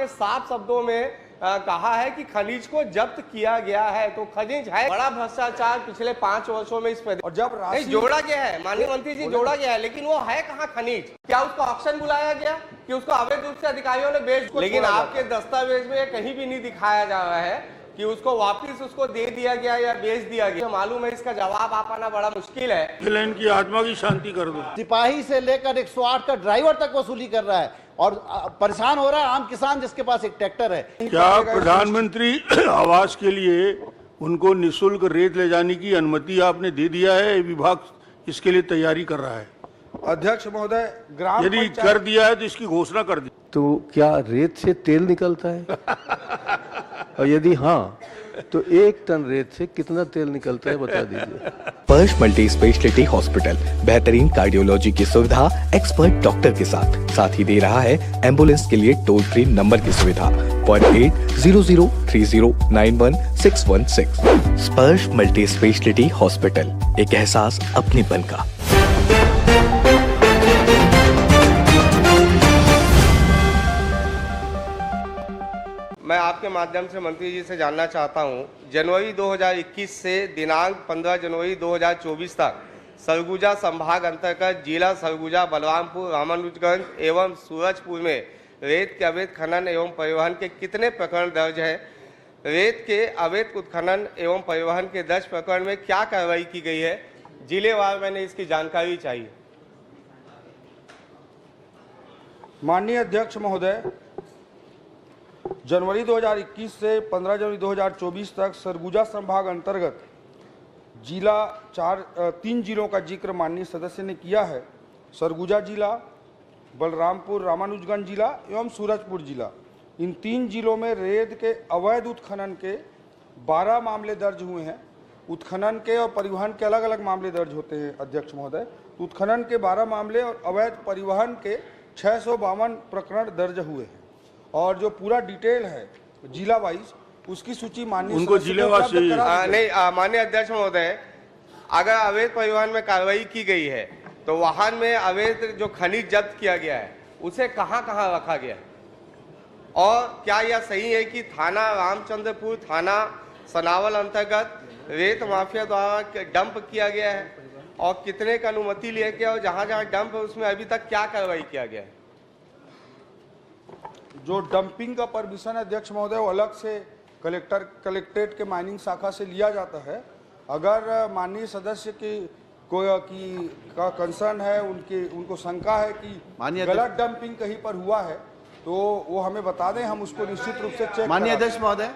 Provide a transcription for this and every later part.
आपने साफ शब्दों में कहा है कि खनिज को जब्त किया गया है, तो खनिज है। बड़ा भ्रष्टाचार पिछले 5 वर्षों में इस प्रदेश और जब नहीं जोड़ा गया है, माननीय मंत्री जी जोड़ा गया है, लेकिन वो है कहाँ खनिज? क्या उसको ऑक्शन बुलाया गया कि उसको अवैध रूप से अधिकारियों ने बेच? लेकिन आपके दस्तावेज में कहीं भी नहीं दिखाया जा रहा है कि उसको वापिस उसको दे दिया गया या बेच दिया गया। तो मालूम है इसका जवाब आ पाना बड़ा मुश्किल है। इनकी आत्मा की शांति कर दो। सिपाही से लेकर 108 का ड्राइवर तक वसूली कर रहा है और परेशान हो रहा है आम किसान जिसके पास एक ट्रैक्टर है। क्या प्रधानमंत्री आवास के लिए उनको निःशुल्क रेत ले जाने की अनुमति आपने दे दिया है? विभाग इसके लिए तैयारी कर रहा है। अध्यक्ष महोदय, ग्राम यदि कर दिया है तो इसकी घोषणा कर दी। तो क्या रेत से तेल निकलता है? और यदि हाँ, तो 1 टन रेत से कितना तेल निकलता है बता दीजिए। स्पर्श मल्टी स्पेशलिटी हॉस्पिटल बेहतरीन कार्डियोलॉजी की सुविधा एक्सपर्ट डॉक्टर के साथ ही दे रहा है एम्बुलेंस के लिए टोल फ्री नंबर की सुविधा 08003091616। स्पर्श मल्टी स्पेशलिटी हॉस्पिटल, एक एहसास अपनेपन का। मैं आपके माध्यम से मंत्री जी से जानना चाहता हूं, जनवरी 2021 से दिनांक 15 जनवरी 2024 तक सरगुजा संभाग अंतर्गत जिला सरगुजा, बलरामपुर, रामानुजगंज एवं सूरजपुर में रेत के अवैध खनन एवं परिवहन के कितने प्रकरण दर्ज हैं? रेत के अवैध उत्खनन एवं परिवहन के 10 प्रकरण में क्या कार्रवाई की गई है? जिलेवार मैंने इसकी जानकारी चाहिए। माननीय अध्यक्ष महोदय, जनवरी 2021 से 15 जनवरी 2024 तक सरगुजा संभाग अंतर्गत जिला 3 जिलों का जिक्र माननीय सदस्य ने किया है। सरगुजा जिला, बलरामपुर, रामानुजगंज जिला एवं सूरजपुर जिला। इन 3 जिलों में रेत के अवैध उत्खनन के 12 मामले दर्ज हुए हैं। उत्खनन के और परिवहन के अलग अलग मामले दर्ज होते हैं अध्यक्ष महोदय। उत्खनन के 12 मामले और अवैध परिवहन के 652 प्रकरण दर्ज हुए हैं। और जो पूरा डिटेल है जिला वाइज, उसकी सूची माननीय उनको जिलेवार से नहीं माननीय अध्यक्ष महोदय, अगर अवैध परिवहन में कार्रवाई की गई है तो वाहन में अवैध जो खनिज जब्त किया गया है उसे कहां कहां रखा गया है? और क्या यह सही है कि थाना रामचंद्रपुर, थाना सनावल अंतर्गत रेत माफिया द्वारा डंप किया गया है? और कितने का अनुमति लिया गया और जहां जहां डंप है उसमें अभी तक क्या कार्रवाई किया गया है? जो डंपिंग का परमिशन अध्यक्ष महोदय वो अलग से कलेक्ट्रेट के माइनिंग शाखा से लिया जाता है। अगर माननीय सदस्य का कंसर्न है, उनको शंका है कि गलत डंपिंग कहीं पर हुआ है तो वो हमें बता दें, हम उसको निश्चित रूप से चेक। माननीय अध्यक्ष महोदय,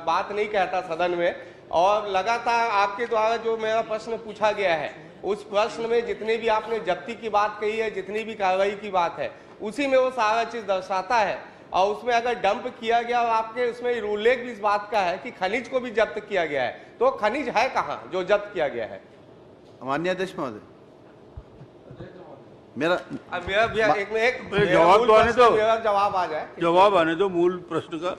बात नहीं कहता सदन में, और लगातार आपके द्वारा जो मेरा प्रश्न पूछा गया है उस प्रश्न में जितनी भी आपने जब्ती की बात कही है, जितनी भी कार्रवाई की बात है, उसी में वो सारा चीज दर्शाता है। और उसमें अगर डंप किया गया और आपके उसमें उल्लेख भी इस बात का है कि खनिज को भी जब्त किया गया है, तो खनिज है कहाँ जो जब्त किया गया है? माननीय अध्यक्ष महोदय, मेरा जवाब तो आने दो, मेरा जवाब आ जाए। जवाब आने दो मूल प्रश्न का।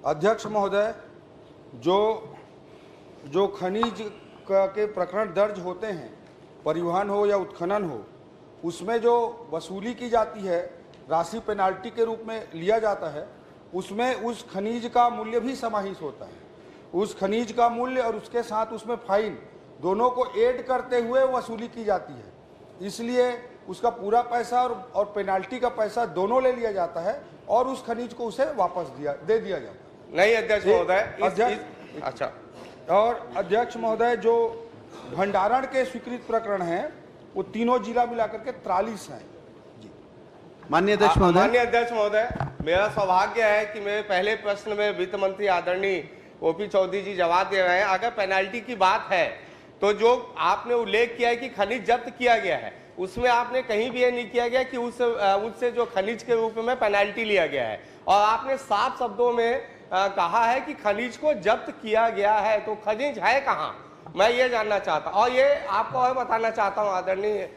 अध्यक्ष महोदय, जो खनिज के प्रकरण दर्ज होते हैं, परिवहन हो या उत्खनन हो, उसमें जो वसूली की जाती है राशि पेनाल्टी के रूप में लिया जाता है, उसमें उस खनिज का मूल्य भी समाहित होता है। उस खनिज का मूल्य और उसके साथ उसमें फाइन दोनों को ऐड करते हुए वसूली की जाती है। इसलिए उसका पूरा पैसा और पेनाल्टी का पैसा दोनों ले लिया जाता है और उस खनिज को उसे वापस दे दिया जाता है। नहीं अध्यक्ष महोदय, अच्छा। और अध्यक्ष महोदय, जो भंडारण के स्वीकृत प्रकरण हैं वो तीनों जिला मिलाकर के 43 हैं। जी माननीय अध्यक्ष महोदय, माननीय अध्यक्ष महोदय, मेरा सौभाग्य है कि मेरे पहले प्रश्न में वित्त मंत्री आदरणीय ओपी चौधरी जी जवाब दे रहे हैं। अगर पेनाल्टी की बात है तो जो आपने उल्लेख किया है कि खनिज जब्त किया गया है, उसमें आपने कहीं भी ये नहीं किया गया कि उससे जो खनिज के रूप में पेनाल्टी लिया गया है, और आपने साफ शब्दों में कहा है कि खनिज को जब्त किया गया है, तो खनिज है कहाँ? मैं ये जानना चाहता हूँ। और ये आपको और बताना चाहता हूँ आदरणीय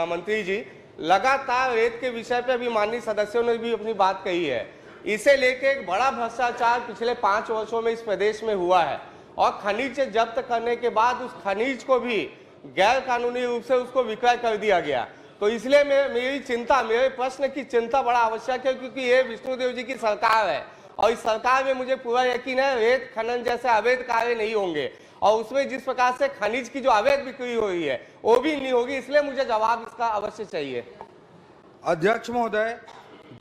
मंत्री जी, लगातार रेत के विषय पे भी माननीय सदस्यों ने भी अपनी बात कही है। इसे लेके एक बड़ा भ्रष्टाचार पिछले 5 वर्षों में इस प्रदेश में हुआ है, और खनिज जब्त करने के बाद उस खनिज को भी गैर कानूनी रूप से उसको विक्रय कर दिया गया। तो इसलिए मेरे प्रश्न की चिंता बड़ा आवश्यक है, क्योंकि ये विष्णुदेव जी की सरकार है और इस सरकार में मुझे पूरा यकीन है रेत खनन जैसे अवैध कार्य नहीं होंगे और उसमें जिस प्रकार से खनिज की जो अवैध बिक्री हो रही है वो भी नहीं होगी। इसलिए मुझे जवाब इसका अवश्य चाहिए। अध्यक्ष महोदय,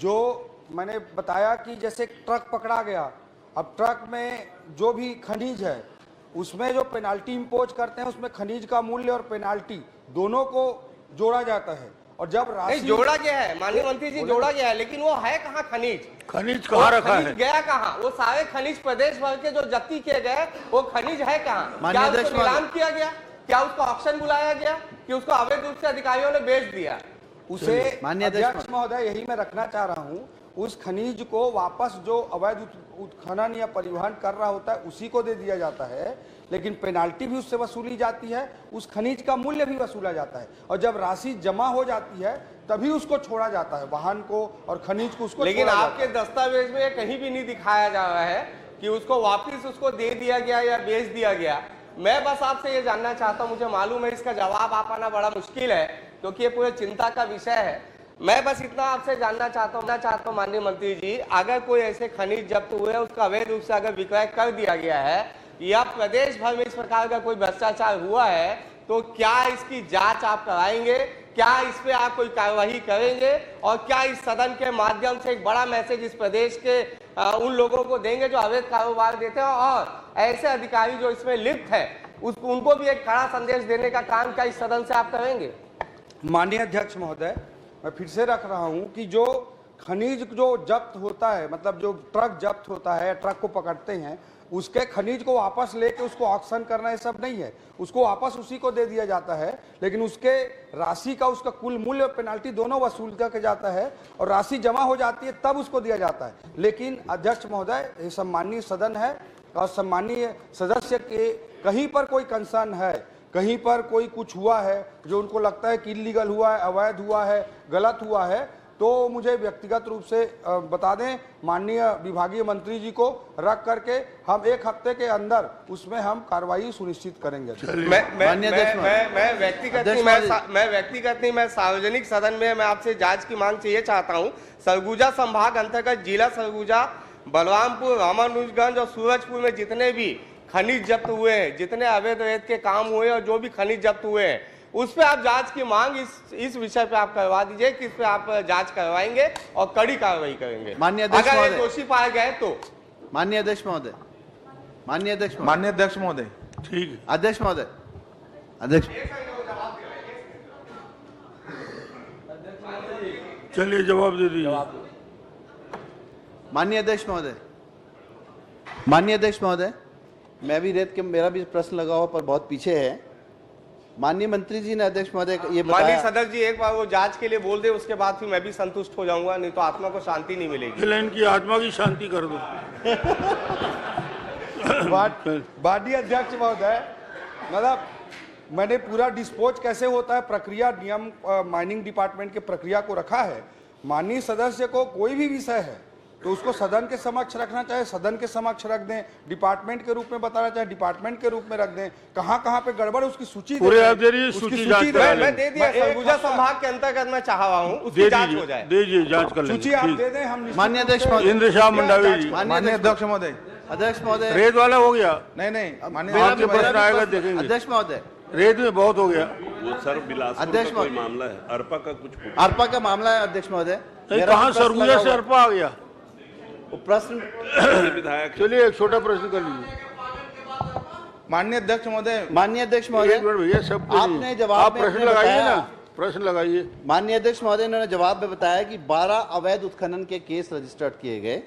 जो मैंने बताया कि जैसे ट्रक पकड़ा गया, अब ट्रक में जो भी खनिज है उसमें जो पेनाल्टी इम्पोज करते हैं उसमें खनिज का मूल्य और पेनाल्टी दोनों को जोड़ा जाता है। और जब राशि जोड़ा गया है माननीय मंत्री जी, जोड़ा गया है, लेकिन वो है कहाँ खनिज? खनिज कहाँ रखा है? गया कहाँ? वो सारे खनिज प्रदेश भर के जो जब्ती किए गए वो खनिज है कहाँ? क्या उसको नीलाम किया गया? क्या उसको ऑक्शन बुलाया गया कि उसको अवैध रूप से अधिकारियों ने बेच दिया? उसे अध्यक्ष महोदय यही मैं रखना चाह रहा हूँ, उस खनिज को वापस जो अवैध उत्खनन या परिवहन कर रहा होता है उसी को दे दिया जाता है, लेकिन पेनाल्टी भी उससे वसूली जाती है, उस खनिज का मूल्य भी वसूला जाता है और जब राशि जमा हो जाती है तभी उसको छोड़ा जाता है, वाहन को और खनिज को उसको। लेकिन आपके दस्तावेज में कहीं भी नहीं दिखाया जा रहा है कि उसको वापिस उसको दे दिया गया या बेच दिया गया। मैं बस आपसे ये जानना चाहता हूँ, मुझे मालूम है इसका जवाब आ पाना बड़ा मुश्किल है क्योंकि ये पूरे चिंता का विषय है। मैं बस इतना आपसे जानना चाहता हूँ माननीय मंत्री जी, अगर कोई ऐसे खनिज जब्त हुए उसका अवैध रूप से अगर विक्रय कर दिया गया है या प्रदेश भर में इस प्रकार का कोई भ्रष्टाचार हुआ है तो क्या इसकी जांच आप कराएंगे? क्या इस पे आप कोई कार्यवाही करेंगे? और क्या इस सदन के माध्यम से एक बड़ा मैसेज इस प्रदेश के उन लोगों को देंगे जो अवैध कारोबार देते हैं और ऐसे अधिकारी जो इसमें लिप्त है उनको भी एक कड़ा संदेश देने का काम क्या इस सदन से आप करेंगे? माननीय अध्यक्ष महोदय, मैं फिर से रख रहा हूं कि जो खनिज जो जब्त होता है, मतलब जो ट्रक जब्त होता है, ट्रक को पकड़ते हैं, उसके खनिज को वापस लेके उसको ऑक्शन करना ये सब नहीं है, उसको वापस उसी को दे दिया जाता है, लेकिन उसके राशि का उसका कुल मूल्य और पेनाल्टी दोनों वसूल करके जाता है और राशि जमा हो जाती है तब उसको दिया जाता है। लेकिन अध्यक्ष महोदय, ये सम्माननीय सदन है और सम्माननीय सदस्य के कहीं पर कोई कंसर्न है, कहीं पर कोई कुछ हुआ है जो उनको लगता है कि इलीगल हुआ है, अवैध हुआ है, गलत हुआ है, तो मुझे व्यक्तिगत रूप से बता दें, माननीय विभागीय मंत्री जी को रख करके हम 1 हफ्ते के अंदर उसमें हम कार्रवाई सुनिश्चित करेंगे। मैं व्यक्तिगत नहीं, मैं सार्वजनिक सदन में मैं आपसे जांच की मांग चाहिए चाहता हूं। सरगुजा संभाग अंतर्गत जिला सरगुजा, बलरामपुर, रामानुजगंज और सूरजपुर में जितने भी खनिज जब्त हुए हैं, जितने अवैध के काम हुए और जो भी खनिज जब्त हुए हैं उस पे आप जांच की मांग इस विषय पे आप करवा दीजिए कि इस पे आप जांच करवाएंगे और कड़ी कार्रवाई करेंगे माननीय अध्यक्ष अगर ये महोदय, दोषी पाए गए तो। माननीय अध्यक्ष महोदय, माननीय अध्यक्ष महोदय, ठीक है। अध्यक्ष महोदय, अध्यक्ष चलिए जवाब दे दीजिए। माननीय अध्यक्ष महोदय, माननीय अध्यक्ष महोदय, मैं भी रेत के मेरा भी प्रश्न लगा हुआ पर बहुत पीछे है। माननीय मंत्री जी ने अध्यक्ष महोदय ये बताया। माननीय सदस्य जी एक बार वो जांच के लिए बोल दे, उसके बाद फिर मैं भी संतुष्ट हो जाऊंगा, नहीं तो आत्मा को शांति नहीं मिलेगी। इनकी आत्मा की शांति कर दो। माननीय अध्यक्ष महोदय, मतलब मैंने पूरा डिस्पोज कैसे होता है प्रक्रिया नियम माइनिंग डिपार्टमेंट के प्रक्रिया को रखा है। माननीय सदस्य को कोई भी विषय है तो उसको सदन के समक्ष रखना चाहे सदन के समक्ष रख दें, डिपार्टमेंट के रूप में बताना चाहे डिपार्टमेंट के रूप में रख दें, कहाँ पे गड़बड़ उसकी सूची पूरे मैं दे दिया। सरगुजा संभाग के अंतर्गत मैं चाह रहा हूँ उसकी जांच हो जाए। दीजिए, जांच कर सूची आप दे दें। हम माननीय अध्यक्ष महोदय, इंद्र शाह मंडावी जी। माननीय अध्यक्ष महोदय, अध्यक्ष महोदय, रेत वाला हो गया? नहीं माननीय आपके प्रश्न आएगा देखेंगे। अध्यक्ष महोदय, रेत में बहुत हो गया। वो सर बिलासपुर का कोई मामला है, अरपा का कुछ अरपा का मामला है अध्यक्ष महोदय। कहाँ सरगुजा से अरपा आ गया प्रश्न? विधायक। चलिए एक छोटा प्रश्न कर लीजिए। माननीय अध्यक्ष महोदय, माननीय अध्यक्ष महोदय, एक मिनट भैया, सब आपने जवाब आप में प्रश्न अपने लगाइए बताया। ना, प्रश्न लगाइए। माननीय अध्यक्ष महोदय, उन्होंने जवाब में बताया कि 12 अवैध उत्खनन के केस रजिस्टर्ड किए गए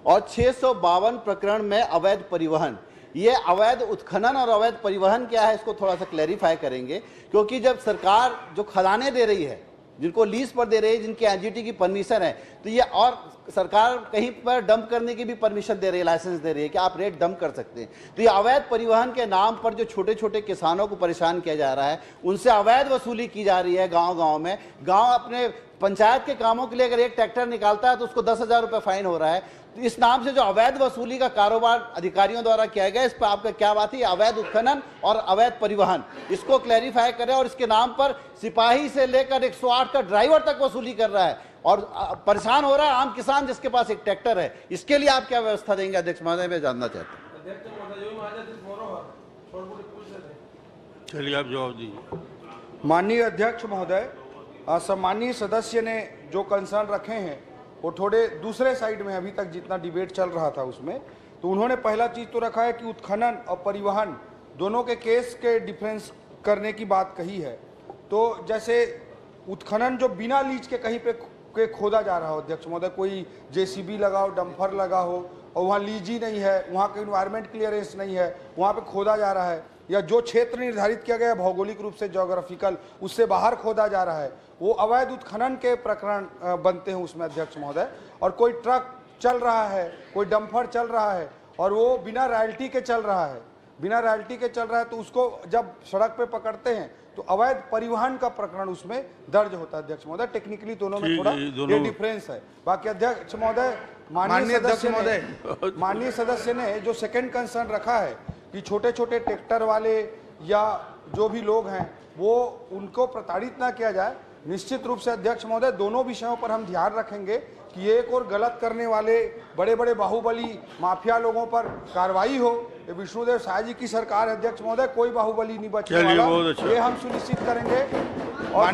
और 652 प्रकरण में अवैध परिवहन। ये अवैध उत्खनन और अवैध परिवहन क्या है इसको थोड़ा सा क्लैरिफाई करेंगे, क्योंकि जब सरकार जो खदानें दे रही है, जिनको लीज पर दे रही है, जिनकी एनजीटी की परमिशन है, तो ये और सरकार कहीं पर डंप करने की भी परमिशन दे रही है, लाइसेंस दे रही है कि आप रेत डंप कर सकते हैं। तो ये अवैध परिवहन के नाम पर जो छोटे छोटे किसानों को परेशान किया जा रहा है, उनसे अवैध वसूली की जा रही है। गांव-गांव में गांव अपने पंचायत के कामों के लिए अगर एक ट्रैक्टर निकालता है तो उसको 10,000 रुपये फाइन हो रहा है। इस नाम से जो अवैध वसूली का कारोबार अधिकारियों द्वारा किया गया, इस पर आपका क्या बात है? अवैध उत्खनन और अवैध परिवहन, इसको क्लैरिफाई करें। और इसके नाम पर सिपाही से लेकर 108 का ड्राइवर तक वसूली कर रहा है और परेशान हो रहा है आम किसान जिसके पास एक ट्रैक्टर है। इसके लिए आप क्या व्यवस्था देंगे अध्यक्ष महोदय, मैं जानना चाहता हूँ। चलिए आप जवाब दीजिए। माननीय अध्यक्ष महोदय, सम्मानीय सदस्य ने जो कंसर्न रखे हैं वो थोड़े दूसरे साइड में, अभी तक जितना डिबेट चल रहा था उसमें, तो उन्होंने पहला चीज तो रखा है कि उत्खनन और परिवहन दोनों के केस के डिफरेंस करने की बात कही है। तो जैसे उत्खनन जो बिना लीज के कहीं पे खोदा जा रहा हो अध्यक्ष महोदय, कोई जेसीबी लगा हो, डंपर लगा हो और वहाँ लीज ही नहीं है, वहाँ का इन्वायरमेंट क्लियरेंस नहीं है, वहाँ पे खोदा जा रहा है, या जो क्षेत्र निर्धारित किया गया है भौगोलिक रूप से ज्योग्राफिकल, उससे बाहर खोदा जा रहा है, वो अवैध उत्खनन के प्रकरण बनते हैं उसमें अध्यक्ष महोदय। और कोई ट्रक चल रहा है, कोई डंपर चल रहा है और वो बिना रॉयल्टी के चल रहा है, बिना रॉयल्टी के चल रहा है, तो उसको जब सड़क पे पकड़ते हैं तो अवैध परिवहन का प्रकरण उसमें दर्ज होता है अध्यक्ष महोदय। टेक्निकली दोनों में थोड़ा ये डिफरेंस है। बाकी अध्यक्ष महोदय, माननीय सदस्य ने जो सेकंड कंसर्न रखा है कि छोटे छोटे ट्रैक्टर वाले या जो भी लोग हैं वो उनको प्रताड़ित ना किया जाए, निश्चित रूप से अध्यक्ष महोदय दोनों विषयों पर हम ध्यान रखेंगे कि एक और गलत करने वाले बड़े बड़े बाहुबली माफिया लोगों पर कार्रवाई हो। ये विष्णुदेव साय जी की सरकार है अध्यक्ष महोदय, कोई बाहुबली नहीं बचने वाला, ये हम सुनिश्चित करेंगे। और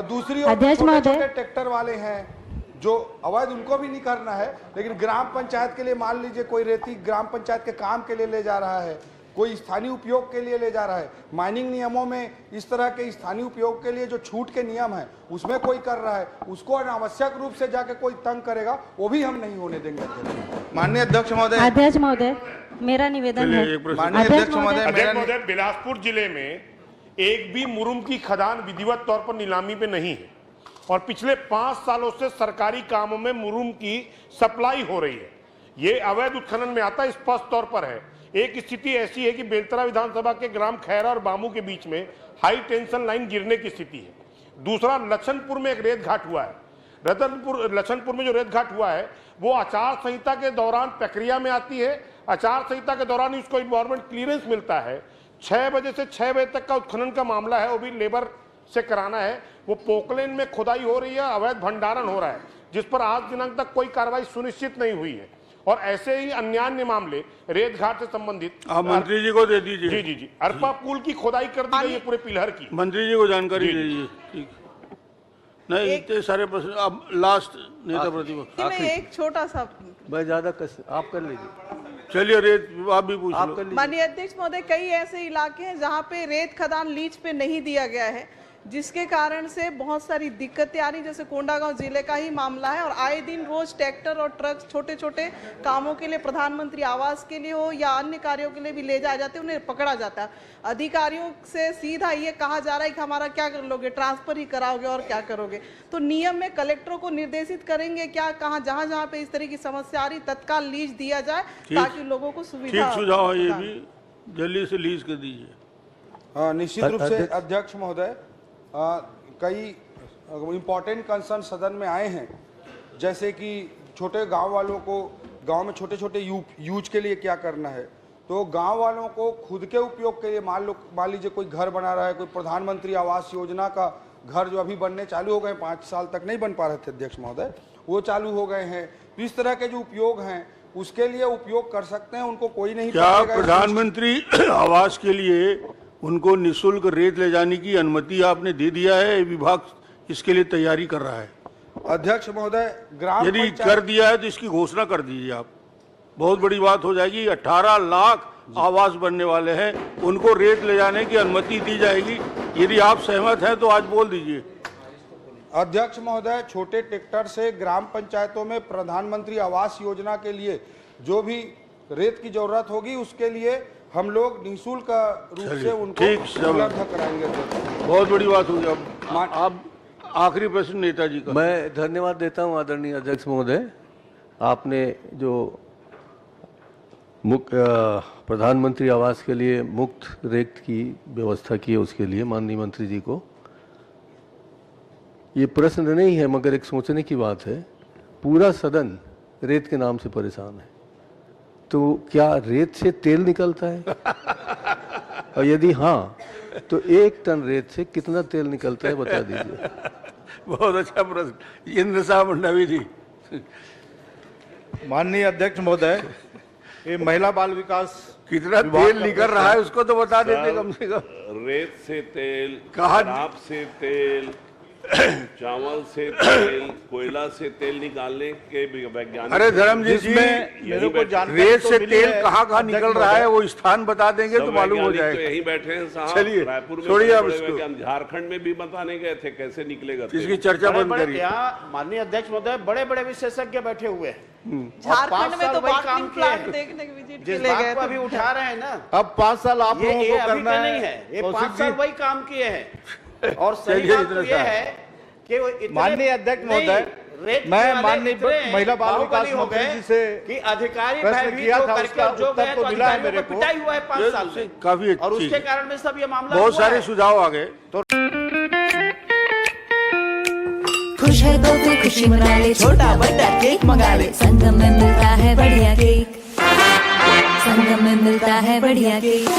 दूसरी ओर छोटे छोटे ट्रैक्टर वाले हैं जो अवैध, उनको भी नहीं करना है, लेकिन ग्राम पंचायत के लिए मान लीजिए कोई रेती ग्राम पंचायत के काम के लिए ले जा रहा है, कोई स्थानीय उपयोग के लिए ले जा रहा है, माइनिंग नियमों में इस तरह के स्थानीय उपयोग के लिए जो छूट के नियम है उसमें कोई कर रहा है, उसको अनावश्यक रूप से जाके कोई तंग करेगा, वो भी हम नहीं होने देंगे। माननीय अध्यक्ष महोदय, अध्यक्ष महोदय मेरा निवेदन है। माननीय अध्यक्ष महोदय, बिलासपुर जिले में एक भी मुरुम की खदान विधिवत तौर पर नीलामी पे नहीं है और पिछले 5 सालों से सरकारी कामों में मुरुम की सप्लाई हो रही है। ये अवैध उत्खनन में आता है, स्पष्ट तौर पर है। एक स्थिति ऐसी है कि बेलतरा विधानसभा के ग्राम खैरा और बामू के बीच में हाई टेंशन लाइन गिरने की स्थिति है। दूसरा, लक्षणपुर में एक रेत घाट हुआ है। लक्षणपुर में जो रेत घाट हुआ है वो आचार संहिता के दौरान प्रक्रिया में आती है। आचार संहिता के दौरान ही उसको इन्वायरमेंट क्लियरेंस मिलता है। 6 बजे से 6 बजे तक का उत्खनन का मामला है, वो भी लेबर से कराना है। वो पोकलेन में खुदाई हो रही है, अवैध भंडारण हो रहा है, जिस पर आज दिनांक तक कोई कार्रवाई सुनिश्चित नहीं हुई है। और ऐसे ही अन्य मामले रेत घाट से संबंधित आप मंत्री जी को दे दीजिए। जी अरपा पुल की खुदाई कर दी गई है पूरे पिलहर की। मंत्री जी को जानकारी दीजिए। ठीक, नहीं इतने सारे प्रश्न। अब लास्ट नेता प्रतिपक्ष, एक छोटा सा, भाई ज्यादा आप कर लीजिए। चलिए रेत आप भी पूछ लो। माननीय अध्यक्ष महोदय, कई ऐसे इलाके हैं जहां पे रेत खदान लीज पे नहीं दिया गया है, जिसके कारण से बहुत सारी दिक्कतें आ रही, जैसे कोंडागांव जिले का ही मामला है। और आए दिन रोज ट्रैक्टर और ट्रक छोटे छोटे कामों के लिए, प्रधानमंत्री आवास के लिए हो या अन्य कार्यों के लिए भी ले जाए जाते हैं, उन्हें पकड़ा जाता है। अधिकारियों से सीधा ये कहा जा रहा है कि हमारा क्या कर लोगे, ट्रांसफर ही कराओगे और क्या करोगे। तो नियम में कलेक्टरों को निर्देशित करेंगे क्या, कहाँ जहाँ जहाँ पे इस तरह की समस्या आ रही तत्काल लीज दिया जाए ताकि लोगों को सुविधा। ठीक सुझाव है, ये भी जल्दी से लीज कर दीजिए। निश्चित रूप से अध्यक्ष महोदय, कई इम्पोर्टेंट कंसर्न सदन में आए हैं, जैसे कि छोटे गांव वालों को गांव में छोटे छोटे यूज के लिए क्या करना है। तो गांव वालों को खुद के उपयोग के लिए मान लीजिए कोई घर बना रहा है, कोई प्रधानमंत्री आवास योजना का घर जो अभी बनने चालू हो गए, 5 साल तक नहीं बन पा रहे थे अध्यक्ष महोदय, वो चालू हो गए हैं। तो इस तरह के जो उपयोग हैं उसके लिए उपयोग कर सकते हैं, उनको कोई नहीं। क्या प्रधानमंत्री आवास के लिए उनको निःशुल्क रेत ले जाने की अनुमति आपने दे दिया है? विभाग इसके लिए तैयारी कर रहा है अध्यक्ष महोदय। यदि कर दिया है तो इसकी घोषणा कर दीजिए आप, बहुत बड़ी बात हो जाएगी। 18 लाख आवास बनने वाले हैं, उनको रेत ले जाने की अनुमति दी जाएगी। यदि आप सहमत हैं तो आज बोल दीजिए। अध्यक्ष महोदय, छोटे ट्रैक्टर से ग्राम पंचायतों में प्रधानमंत्री आवास योजना के लिए जो भी रेत की जरूरत होगी उसके लिए हम लोग निःशुल्क रूप से उनको उपलब्ध कराएंगे। बहुत बड़ी बात होगी। अब आखिरी प्रश्न नेताजी का। मैं धन्यवाद देता हूं आदरणीय अध्यक्ष महोदय, आपने जो प्रधानमंत्री आवास के लिए मुफ्त रेत की व्यवस्था की है उसके लिए माननीय मंत्री जी को। ये प्रश्न नहीं है मगर एक सोचने की बात है। पूरा सदन रेत के नाम से परेशान है। तो क्या रेत से तेल निकलता है? और यदि हाँ, तो 1 टन रेत से कितना तेल निकलता है बता दीजिए। बहुत अच्छा प्रश्न। इंद्र साहब मंडावी जी। माननीय अध्यक्ष महोदय, ये महिला बाल विकास कितना तेल निकल रहा है उसको तो बता देते कम से कम। रेत से तेल, कहाँ- शराब से तेल, चावल से तेल, कोयला से तेल निकालने के वैज्ञानिक। अरे धर्मजीत जी, मेरे को जानकारी रेत तो से मिली तेल है, कहाँ कहाँ अध्यक्ष निकल रहा है महोदय। वो स्थान बता देंगे तो सब मालूम हो वैज्ञानिक तो जाएगा। यहीं बैठे हैं साहब। चलिए, रायपुर में छोड़िए अब बड़े इसको। वैज्ञानिक, झारखंड में भी बताने गए थे कैसे निकलेगा तेल। इसकी चर्चा बंद करिए। यहाँ माननीय अध्यक्ष महोदय बड़े बड़े विशेषज्ञ बैठे हुए हैं। झारखंड में तो वही काम बाटलिंग किए प्लांट हैं। देखने के विजिट के जिस लिए बात गए को थे। अभी उठा रहे हैं ना, अब 5 साल आप ये लोगों ये को अभी करना का नहीं है, ये कौशिक 5 साल जी। वही काम किए हैं। और सही चलिए, बात इतना तो ये सा। है कि वो इतने- माननीय अध्यक्ष नहीं, महोदय, रेत मैं वाले माननीय इतने महिला बाल विकास बाहुबली हो मंत्री गए जी से कि अधिकारी प्रश्न भयभीत किया हो था, करके उसका और जो उत्तर गए तो तो मिला है अधिकारियों मेरे को को। पिटाई हुआ है 5 साल में। काफी और अच्छी उसके चीज। कारण में सब ये मामला बहुत हुआ सारे है। सुझाव आ गए। खुश है तो फिर खुशी मना ले, छोटा बड़ा केक मंगा ले। संगम में मिलता है बढ़िया केक, संगम में मिलता है बढ़िया केक।